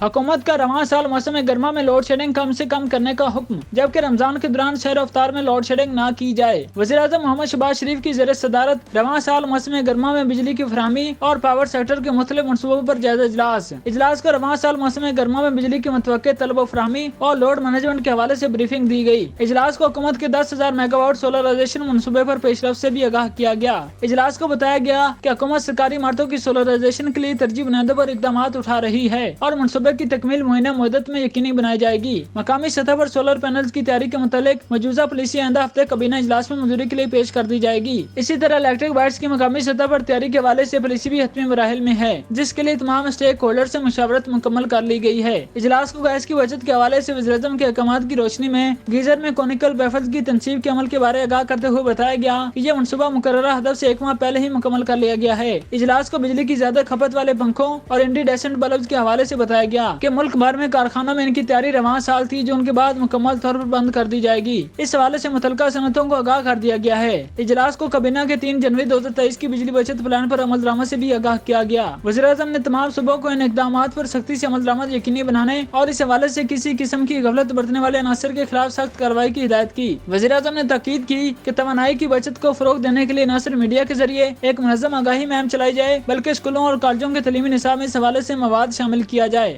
حکومت کا رواں سال موسم گرما میں لوڈ شیڈنگ کم سے کم کرنے کا حکم، جبکہ رمضان کے دوران سیر و افطار میں لوڈ شیڈنگ نہ کی جائے۔ وزیر اعظم محمد شہباز شریف کی زیر صدارت رواں سال موسم گرما میں بجلی کی فراہمی اور پاور سیکٹر کے مختلف منصوبوں پر جائزہ اجلاس کو رواں سال موسم گرما میں بجلی کی متوقع طلب و فراہمی اور لوڈ مینجمنٹ کے حوالے سے بریفنگ دی گئی۔ اجلاس کو حکومت کے 10,000 میگا واٹ سولرائزیشن منصوبے پر پیش رفت سے بھی آگاہ کیا گیا۔ اجلاس کو بتایا گیا کہ حکومت سرکاری عمارتوں کی سولرائزیشن کے لیے ترجیحی بنیادوں پر اقدامات اٹھا رہی ہے اور منصوبے کی تکمیل مہینہ مدت میں یقینی بنائی جائے گی۔ مقامی سطح پر سولر پینلز کی تیاری کے متعلق مجوزہ پالیسی آئندہ ہفتے کابینہ اجلاس میں منظوری کے لیے پیش کر دی جائے گی۔ اسی طرح الیکٹرک بائٹس کی مقامی سطح پر تیاری کے حوالے سے پالیسی بھی حتمی مراحل میں ہے، جس کے لیے تمام اسٹیک ہولڈر سے مشاورت مکمل کر لی گئی ہے۔ اجلاس کو گیس کی بچت کے حوالے سے وزیر اعظم کے احکامات کی روشنی میں گیزر میں کونیکل بیفلز کی تنصیب کے عمل کے بارے آگاہ کرتے ہوئے بتایا گیا کہ یہ منصوبہ مقررہ ہدف سے 1 ماہ پہلے ہی مکمل کر لیا گیا ہے۔ اجلاس کو بجلی کی زیادہ کھپت والے پنکھوں اور انڈیڈیسنٹ بلبز کے حوالے سے بتایا گیا کہ ملک بھر میں کارخانوں میں ان کی تیاری رواں سال تھی، جو ان کے بعد مکمل طور پر بند کر دی جائے گی۔ اس حوالے سے متعلقہ صنعتوں کو آگاہ کر دیا گیا ہے۔ اجلاس کو کابینہ کے 3 جنوری 2023 کی بجلی بچت پلان پر عمل درآمد سے بھی آگاہ کیا گیا۔ وزیر اعظم نے تمام صوبوں کو ان اقدامات پر سختی سے عمل درآمد یقینی بنانے اور اس حوالے سے کسی قسم کی غفلت برتنے والے عناصر کے خلاف سخت کارروائی کی ہدایت کی۔ وزیر اعظم نے تاکید کی کہ توانائی کی بچت کو فروغ دینے کے لیے نہ صرف میڈیا کے ذریعے ایک منظم آگاہی مہم چلائی جائے، بلکہ اسکولوں اور کالجوں کے تعلیمی نصاب میں اس حوالے سے مواد شامل کیا جائے۔